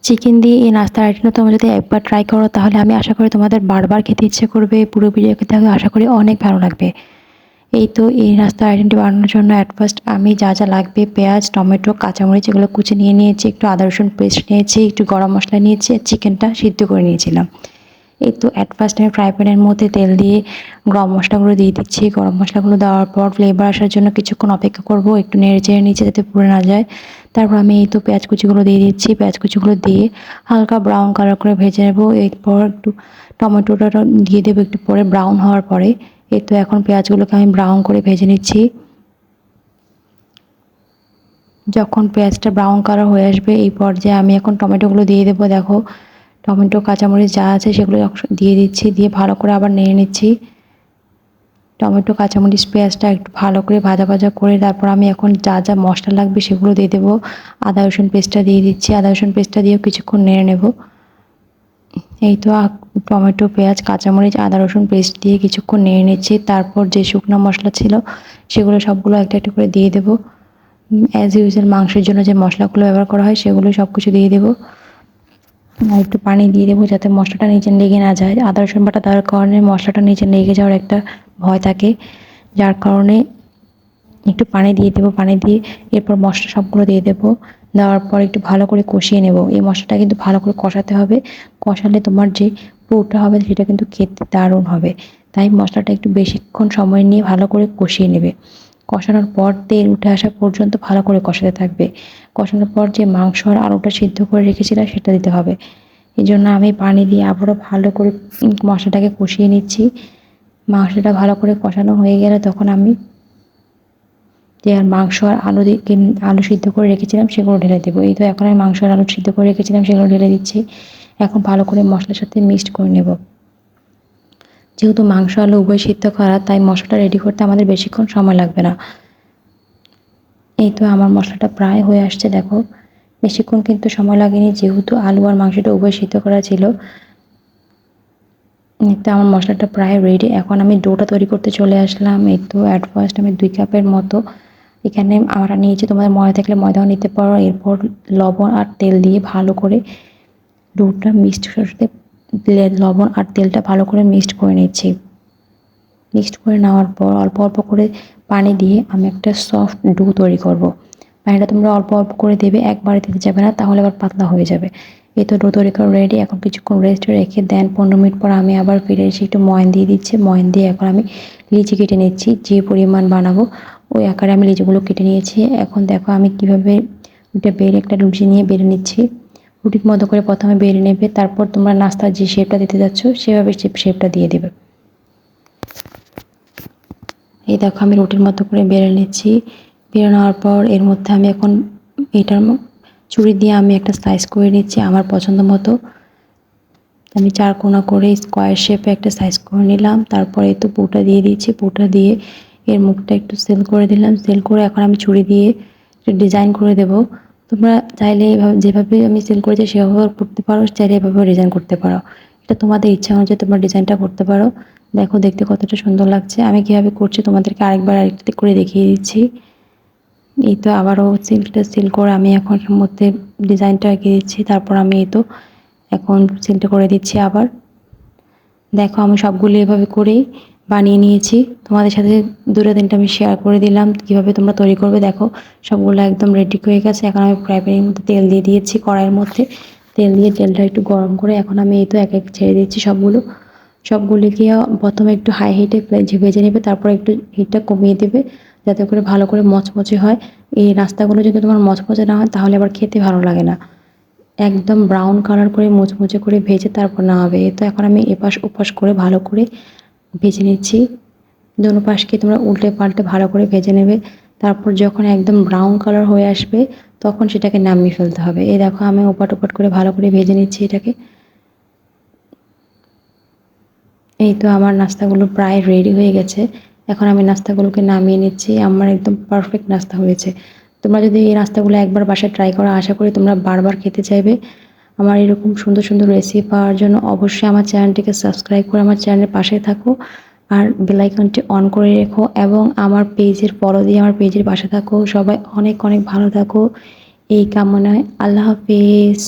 Chicken দিয়ে এই নাস্তার আইটেমটা তোমরা যদি একবার ট্রাই করো তাহলে আমি আশা করি তোমাদের বারবার খেতে ইচ্ছে করবে। পুরো ভিডিও খেতে আশা করি অনেক ভালো লাগবে। এই তো এই নাস্তার আইটেমটি বানানোর জন্য ফার্স্ট আমি যা যা লাগবে পেঁয়াজ, টমেটো, কাঁচামরিচ এগুলো কুচি নিয়ে নিয়েছি, একটু আদা রসুন পেস্ট নিয়েছি, একটু গরম মশলা নিয়েছি, আর চিকেনটা সিদ্ধ করে নিয়েছিলাম। এই তো ফার্স্ট আমি ফ্রাই প্যানের মধ্যে তেল দিয়ে গরম মশলাগুলো দিয়ে দিচ্ছি। গরম মশলাগুলো দেওয়ার পর ফ্লেভার আসার জন্য কিছুক্ষণ অপেক্ষা করব, একটু নেড়ে চেড়ে নিচে যাতে পুড়ে না যায়। তারপর আমি এই তো পেঁয়াজ কুচিগুলো দিয়ে দিচ্ছি। পেঁয়াজ কুচিগুলো দিয়ে হালকা ব্রাউন কালার করে ভেজে নেব। এরপর একটু টমেটোটা দিয়ে দেবো একটু পরে ব্রাউন হওয়ার পরে। এই তো এখন পেঁয়াজগুলোকে আমি ব্রাউন করে ভেজে নিচ্ছি। যখন পেঁয়াজটা ব্রাউন কালার হয়ে আসবে এই পর্যায়ে আমি এখন টমেটোগুলো দিয়ে দেবো। দেখো টমেটো, কাঁচামরিচ যা আছে সেগুলো দিয়ে দিচ্ছি, দিয়ে ভালো করে আবার নেড়ে নিচ্ছি। টমেটো, কাঁচামরিচ, পেঁয়াজটা একটু ভালো করে ভাজা ভাজা করে তারপর আমি এখন যা যা মশলা লাগবে সেগুলো দিয়ে দেবো। আদা রসুন পেস্টটা দিয়ে দিচ্ছি। আদা রসুন পেস্টটা দিয়েও কিছুক্ষণ নেড়ে নেব। এই তো টমেটো, পেঁয়াজ, কাঁচামরিচ, আদা রসুন পেস্ট দিয়ে কিছুক্ষণ নেড়ে নিচ্ছি। তারপর যে শুকনো মশলা ছিল সেগুলো সবগুলো একটা একটা করে দিয়ে দেবো। অ্যাজ ইউজুয়াল মাংসের জন্য যে মশলাগুলো ব্যবহার করা হয় সেগুলো সব কিছু দিয়ে দেবো। আর একটু পানি দিয়ে দেবো যাতে মশলাটা নিচে লেগে না যায়। আদা রসুন বাটা দেওয়ার কারণে মশলাটা নিচে লেগে যাওয়ার একটা ভয় থাকে, যার কারণে একটু পানি দিয়ে দেবো। পানি দিয়ে এরপর মশলা সবগুলো দিয়ে দেবো। দেওয়ার পর একটু ভালো করে কষিয়ে নেব। এই মশলাটা কিন্তু ভালো করে কষাতে হবে। কষালে তোমার যে পুরটা হবে সেটা কিন্তু খেতে দারুণ হবে। তাই মশলাটা একটু বেশিক্ষণ সময় নিয়ে ভালো করে কষিয়ে নেবে। কষানোর পর তেল উঠে আসা পর্যন্ত ভালো করে কষাতে থাকবে। কষানোর পর যে মাংস আর আলুটা সিদ্ধ করে রেখেছিলাম সেটা দিতে হবে। এই জন্য আমি পানি দিয়ে আবারও ভালো করে মশলাটাকে কষিয়ে নিচ্ছি। মাংসটা ভালো করে কষানো হয়ে গেলে তখন আমি যে মাংস আর আলু সিদ্ধ করে রেখেছিলাম সেগুলো ঢেলে দেবো। এই তো এখন আমি মাংস আর আলু সিদ্ধ করে রেখেছিলাম সেগুলো ঢেলে দিচ্ছি। এখন ভালো করে মশলার সাথে মিক্সড করে নেব। যেহেতু মাংস আলু উভয় সিদ্ধ করা তাই মশলাটা রেডি করতে আমাদের বেশিক্ষণ সময় লাগবে না। এই তো আমার মশলাটা প্রায় হয়ে আসছে। দেখো বেশিক্ষণ কিন্তু সময় লাগেনি, যেহেতু আলু আর মাংসটা উভয় সিদ্ধ করা ছিল। এই তো আমার মশলাটা প্রায় রেডি। এখন আমি ডোটা তৈরি করতে চলে আসলাম। এই তো ফার্স্ট আমি 2 কাপের মতো এখানে আমরা নিয়েছি, তোমাদের ময়দা থাকলে ময়দাও নিতে পারো। এরপর লবণ আর তেল দিয়ে ভালো করে ডোটা মিক্সড করতে লবণ আর তেলটা ভালো করে মিক্সড করে নিচ্ছি। মিক্সড করে নেওয়ার পর অল্প অল্প করে পানি দিয়ে আমি একটা সফট ডো তৈরি করব। পানিটা তোমরা অল্প অল্প করে দেবে, একবারে দিতে যাবে না, তাহলে আবার পাতলা হয়ে যাবে। এই তো ডো তৈরি করা রেডি। এখন কিছুক্ষণ রেস্ট রেখে দেন 15 মিনিট পর আমি আবার ফিরে এসে একটু ময়ন দিয়ে দিচ্ছি। ময়ন দিয়ে এখন আমি লিচি কেটে নিচ্ছি। যে পরিমাণ বানাবো ওই আকারে আমি লিচিগুলো কেটে নিয়েছি। এখন দেখো আমি কিভাবে এটা একটা লুচি নিয়ে বেড়ে নিচ্ছি। রুটির মতো করে প্রথমে বেড়ে নেবে, তারপর তোমরা নাস্তার যে শেপটা দিতে যাচ্ছ সেভাবে শেপটা দিয়ে দেবে। এই দেখো আমি রুটির মতো করে বেড়ে নিচ্ছি। বেড়ে নেওয়ার পর এর মধ্যে আমি এখন এটার ছুরি দিয়ে আমি একটা সাইজ করে নিচ্ছি আমার পছন্দ মতো। আমি 4 কোণা করে স্কোয়ার শেপে একটা সাইজ করে নিলাম। তারপরে এই তো পুরটা দিয়ে দিচ্ছি। পুরটা দিয়ে এর মুখটা একটু সেল করে দিলাম। সেল করে এখন আমি ছুরি দিয়ে একটু ডিজাইন করে দেব। তোমরা চাইলে এভাবে যেভাবে আমি সেল করেছি সেভাবে করতে পারো, চাইলে এভাবেও ডিজাইন করতে পারো। এটা তোমাদের ইচ্ছা অনুযায়ী তোমরা ডিজাইনটা করতে পারো। দেখো দেখতে কতটা সুন্দর লাগছে। আমি কিভাবে করছি তোমাদেরকে আরেকটা করে দেখিয়ে দিচ্ছি। এই তো আবারও সিলটা সিল করে আমি এখন এর মধ্যে ডিজাইনটা এঁকে দিচ্ছি। তারপর আমি এই তো এখন সিলটা করে দিচ্ছি আবার। দেখো আমি সবগুলো এভাবে করেই বানিয়ে নিয়েছি। তোমাদের সাথে 2-3টা আমি শেয়ার করে দিলাম কিভাবে তোমরা তৈরি করবে। দেখো সবগুলো একদম রেডি হয়ে গেছে। এখন আমি ফ্রাই প্যানের মধ্যে তেল দিয়ে দিয়েছি। কড়াইয়ের মধ্যে তেল দিয়ে তেলটা একটু গরম করে এখন আমি এই তো এক এক ছেড়ে দিচ্ছি সবগুলিকে প্রথমে একটু হাই হিটে ভেজে নেবে, তারপর একটু হিটটা কমিয়ে দেবে যাতে করে ভালো করে মচমচে হয়। এই নাস্তাগুলো যদি তোমার মচমচে না হয় তাহলে আবার খেতে ভালো লাগে না। একদম ব্রাউন কালার করে মুচমুচে করে ভেজে তারপর নামাবে। তো এখন আমি এপাশ ওপাশ করে ভালো করে ভেজে নিচ্ছি। দোনো পাশকে তোমরা উল্টে পাল্টে ভালো করে ভেজে নেবে। তারপর যখন একদম ব্রাউন কালার হয়ে আসবে তখন সেটাকে নামিয়ে ফেলতে হবে। এই দেখো আমি ওপাট ওপাট করে ভালো করে ভেজে নিচ্ছি এটাকে। এই তো আমার নাস্তাগুলো প্রায় রেডি হয়ে গেছে। এখন আমি নাস্তাগুলোকে নামিয়ে নিচ্ছি। আমার একদম পারফেক্ট নাস্তা হয়েছে। তোমরা যদি এই নাস্তাগুলো একবার বাসায় ট্রাই করো আশা করি তোমরা বারবার খেতে চাইবে। আমার এরকম সুন্দর সুন্দর রেসিপি পাওয়ার জন্য অবশ্যই আমার চ্যানেলটিকে সাবস্ক্রাইব করে আমার চ্যানেলের পাশে থাকো আর বেল আইকনটি অন করে রেখো এবং আমার পেজের ফলো দিয়ে আমার পেজের পাশে থাকো। সবাই অনেক অনেক ভালো থাকো এই কামনায়। আল্লাহ হাফেজ।